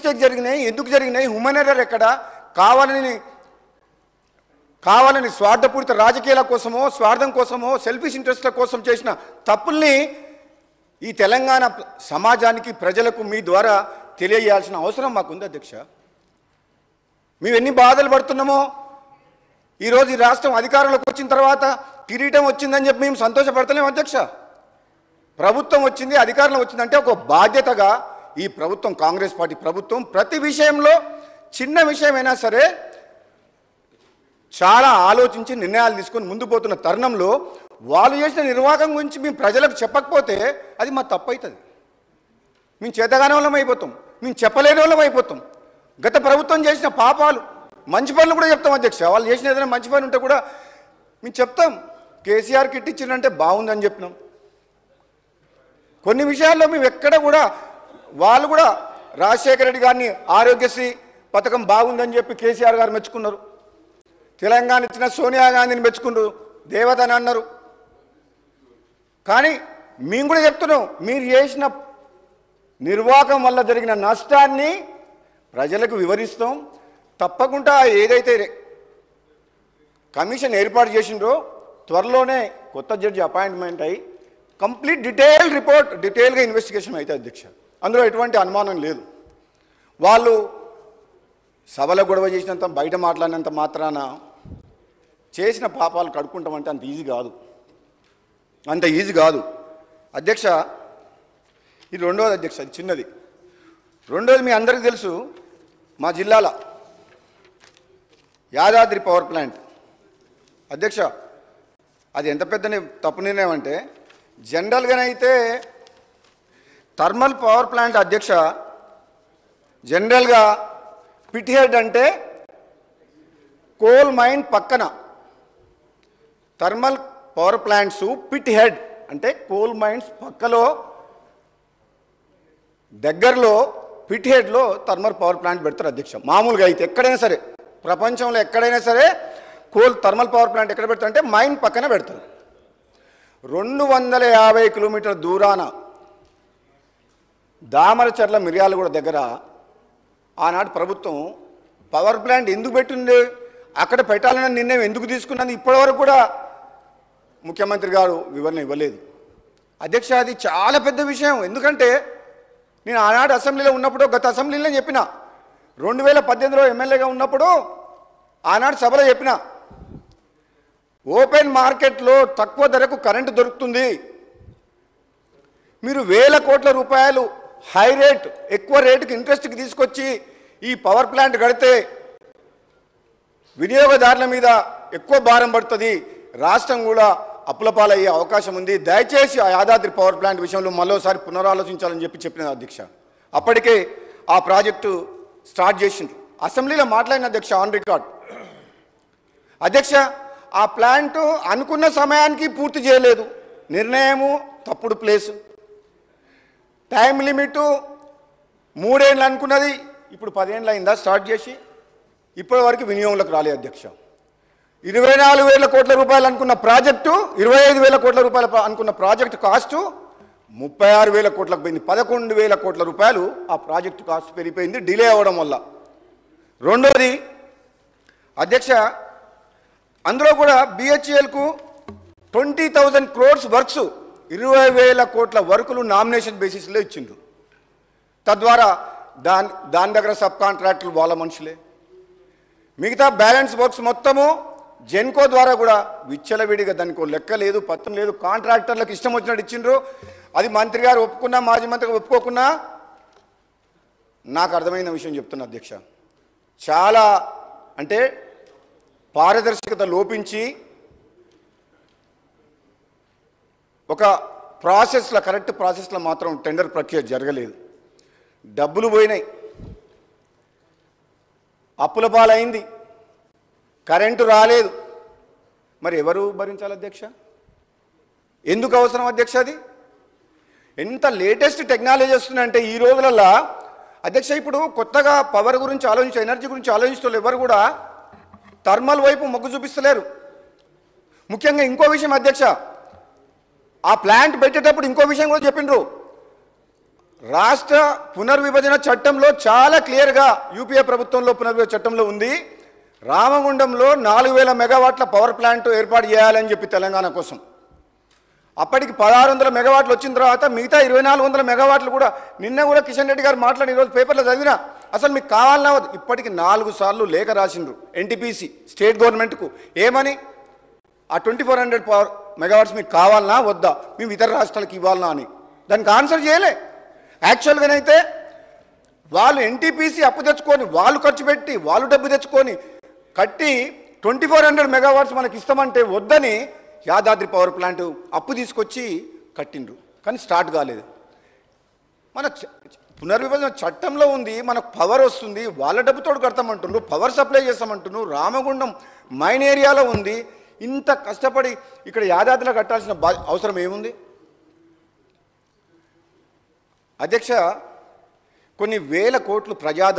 Mistake జరిగినాయి, ఎందుకు జరిగినాయి, హ్యూమన్ ఎర్రర్ ఎక్కడ, కావాలని స్వార్థపూరిత రాజకీయాల కోసమో స్వార్థం కోసమో సెల్ఫిష్ ఇంట్రెస్ట్ల కోసం చేసిన తప్పుల్ని ఈ తెలంగాణ సమాజానికి ప్రజలకు మీ ద్వారా తెలియజేయాల్సిన అవసరం మాకుంది అధ్యక్ష. మేము ఎన్ని బాధలు పడుతున్నామో ఈరోజు ఈ రాష్ట్రం అధికారంలోకి వచ్చిన తర్వాత కిరీటం వచ్చిందని చెప్పి మేము సంతోషపడతలేము అధ్యక్ష. ప్రభుత్వం వచ్చింది, అధికారంలో వచ్చిందంటే ఒక బాధ్యతగా ఈ ప్రభుత్వం, కాంగ్రెస్ పార్టీ ప్రభుత్వం ప్రతి విషయంలో చిన్న విషయమైనా సరే చాలా ఆలోచించి నిర్ణయాలు తీసుకొని ముందు పోతున్న తరుణంలో వాళ్ళు చేసిన నిర్వాహకం గురించి మేము ప్రజలకు చెప్పకపోతే అది మా తప్పు అవుతుంది. మేము చేతగానే వాళ్ళం అయిపోతాం, మేము చెప్పలేని వాళ్ళం అయిపోతాం. గత ప్రభుత్వం చేసిన పాపాలు, మంచి పనులు కూడా చెప్తాం అధ్యక్ష. వాళ్ళు చేసిన ఏదైనా మంచి పని ఉంటే కూడా మేము చెప్తాం. కేసీఆర్ కిట్ ఇచ్చిందంటే బాగుందని చెప్పినాం. కొన్ని విషయాల్లో మేము ఎక్కడ కూడా, వాళ్ళు కూడా రాజశేఖర రెడ్డి గారిని ఆరోగ్యశ్రీ పథకం బాగుందని చెప్పి కేసీఆర్ గారు మెచ్చుకున్నారు. తెలంగాణ ఇచ్చిన సోనియా గాంధీని మెచ్చుకున్నారు, దేవతని అన్నారు. కానీ మేము కూడా చెప్తున్నాం, మీరు చేసిన నిర్వాహకం వల్ల జరిగిన నష్టాన్ని ప్రజలకు వివరిస్తాం. తప్పకుండా ఏదైతే కమిషన్ ఏర్పాటు చేసిండ్రో త్వరలోనే కొత్త జడ్జి అపాయింట్మెంట్ అయ్యి కంప్లీట్ డీటెయిల్గా ఇన్వెస్టిగేషన్ అయితే అధ్యక్ష. అందులో ఎటువంటి అనుమానం లేదు. వాళ్ళు సభలో గొడవ చేసినంత, బయట మాట్లాడినంత మాత్రాన చేసిన పాపాలు కడుక్కుంటామంటే అంత ఈజీ కాదు అధ్యక్ష. ఇది రెండోది అధ్యక్ష, అది చిన్నది. రెండోది మీ అందరికీ తెలుసు, మా జిల్లాల యాదాద్రి పవర్ ప్లాంట్ అధ్యక్ష, అది ఎంత పెద్ద తప్పు నిర్ణయం అంటే, జనరల్గానైతే థర్మల్ పవర్ ప్లాంట్ అధ్యక్ష, జనరల్గా పిట్ హెడ్ అంటే కోల్ మైన్ పక్కన, thermal power plants pit head అంటే కోల్ మైన్స్ పక్కలో దగ్గరలో పిట్ హెడ్లో థర్మల్ పవర్ ప్లాంట్ పెడతారు అధ్యక్ష. మామూలుగా అయితే ఎక్కడైనా సరే, ప్రపంచంలో ఎక్కడైనా సరే థర్మల్ పవర్ ప్లాంట్ ఎక్కడ పెడతారు అంటే మైన్ పక్కన పెడతారు. 250 కిలోమీటర్ల దూరాన దామరచర్ల మిర్యాలగూడ దగ్గర ఆనాడు ప్రభుత్వం పవర్ ప్లాంట్ ఎందుకు పెట్టింది, అక్కడ పెట్టాలన్న నిర్ణయం ఎందుకు తీసుకున్నది ఇప్పటివరకు కూడా ముఖ్యమంత్రి గారు వివరణ ఇవ్వలేదు అధ్యక్ష. అది చాలా పెద్ద విషయం. ఎందుకంటే నేను ఆనాడు అసెంబ్లీలో ఉన్నప్పుడు, గత అసెంబ్లీలో చెప్పిన, 2018లో ఎమ్మెల్యేగా ఉన్నప్పుడు ఆనాడు సభలో చెప్పిన, ఓపెన్ మార్కెట్లో తక్కువ ధరకు కరెంటు దొరుకుతుంది, మీరు వేల కోట్ల రూపాయలు హై రేట్, ఎక్కువ రేటుకి ఇంట్రెస్ట్కి తీసుకొచ్చి ఈ పవర్ ప్లాంట్ కడితే వినియోగదారుల మీద ఎక్కువ భారం పడుతుంది, రాష్ట్రం కూడా అప్పుల పాలయ్యే అవకాశం ఉంది, దయచేసి ఆ యాదాద్రి పవర్ ప్లాంట్ విషయంలో మరోసారి పునరాలోచించాలని చెప్పిన అధ్యక్ష. అప్పటికే ఆ ప్రాజెక్టు స్టార్ట్ చేసిండ్రు. అసెంబ్లీలో మాట్లాడిన అధ్యక్ష, ఆన్ రికార్డ్ అధ్యక్ష. ఆ ప్లాంటు అనుకున్న సమయానికి పూర్తి చేయలేదు, నిర్ణయము తప్పుడు ప్లేసు, టైం లిమిటు 3 ఏళ్ళు అనుకున్నది, ఇప్పుడు 10 ఏళ్ళు అయిందా స్టార్ట్ చేసి, ఇప్పటి వరకు వినియోగంలోకి రాలేదు అధ్యక్ష. 24,000 కోట్ల రూపాయలు అనుకున్న ప్రాజెక్టు, 25,000 కోట్ల రూపాయలు అనుకున్న ప్రాజెక్టు కాస్టు 36,000 కోట్లకు పోయింది. 11,000 కోట్ల రూపాయలు ఆ ప్రాజెక్టు కాస్ట్ పెరిగిపోయింది డిలే అవ్వడం వల్ల. రెండోది అధ్యక్ష, అందులో కూడా బిహెచ్ఎల్కు 20,000 crores వర్క్స్, 20,000 కోట్ల వర్కులు నామినేషన్ బేసిస్లో ఇచ్చిండ్రు. తద్వారా దాని దగ్గర సబ్ కాంట్రాక్టులు వాళ్ళ మనుషులే. మిగతా బ్యాలెన్స్ వర్క్స్ మొత్తము జెన్కో ద్వారా కూడా విచ్చలవిడిగా, దానికి లెక్క లేదు, పత్రం లేదు, కాంట్రాక్టర్లకు ఇష్టం వచ్చినట్టు ఇచ్చిండ్రు. అది మంత్రి గారు ఒప్పుకున్నా, మాజీ మంత్రి గారు ఒప్పుకోకున్నా నాకు అర్థమైన విషయం చెప్తున్నా అధ్యక్ష. చాలా అంటే పారదర్శకత లోపించి ఒక ప్రాసెస్లో, కరెక్ట్ ప్రాసెస్లో మాత్రం టెండర్ ప్రక్రియ జరగలేదు. డబ్బులు పోయినాయి, అప్పుల పాలైంది, కరెంటు రాలేదు. మరి ఎవరు భరించాలి అధ్యక్ష? ఎందుకు అవసరం అధ్యక్ష? అది ఎంత లేటెస్ట్ టెక్నాలజీ వస్తుందంటే ఈ రోజులలో అధ్యక్ష, ఇప్పుడు కొత్తగా పవర్ గురించి ఆలోచించి, ఎనర్జీ గురించి ఆలోచిస్తున్న ఎవరు కూడా థర్మల్ వైపు మొగ్గు చూపిస్తలేరు. ముఖ్యంగా ఇంకో విషయం అధ్యక్ష, ఆ ప్లాంట్ పెట్టేటప్పుడు ఇంకో విషయం కూడా చెప్పిండ్రు. రాష్ట్ర పునర్విభజన చట్టంలో చాలా క్లియర్గా యూపీఏ ప్రభుత్వంలో పునర్విభజన చట్టంలో ఉంది, రామగుండంలో 4000 మెగావాట్ల పవర్ ప్లాంట్ ఏర్పాటు చేయాలని చెప్పి తెలంగాణ కోసం. అప్పటికి 1600 మెగావాట్లు వచ్చిన తర్వాత మిగతా 2400 మెగావాట్లు కూడా నిన్న కూడా కిషన్ రెడ్డి గారు మాట్లాడి ఈరోజు పేపర్లో చదివినా అసలు మీకు కావాలన్నా ఇప్పటికి 4 సార్లు లేఖ రాసిండ్రు ఎన్టీపీసీ స్టేట్ గవర్నమెంట్కు. ఏమని? ఆ 2400 పవర్ మెగావాట్స్ మీకు కావాలన్నా వద్దా, మేము ఇతర రాష్ట్రాలకు ఇవ్వాలన్నా అని. దానికి ఆన్సర్ చేయలే. యాక్చువల్గానైతే వాళ్ళు ఎన్టీపీసీ అప్పు తెచ్చుకొని వాళ్ళు ఖర్చు పెట్టి వాళ్ళు డబ్బు తెచ్చుకొని కట్టి 2400 మెగావాట్స్ మనకి ఇస్తామంటే వద్దని యాదాద్రి పవర్ ప్లాంట్ అప్పు తీసుకొచ్చి కట్టిండ్రు, కానీ స్టార్ట్ కాలేదు. మన పునర్విభజన చట్టంలో ఉంది, మనకు పవర్ వస్తుంది, వాళ్ళ డబ్బుతో కడతామంటున్నారు, పవర్ సప్లై చేస్తామంటున్నారు, రామగుండం మైన్ ఏరియాలో ఉంది. ఇంత కష్టపడి ఇక్కడ యాదాద్రిలో కట్టాల్సిన అవసరం ఏముంది? అధ్యక్ష, కొన్ని వేల కోట్లు ప్రజా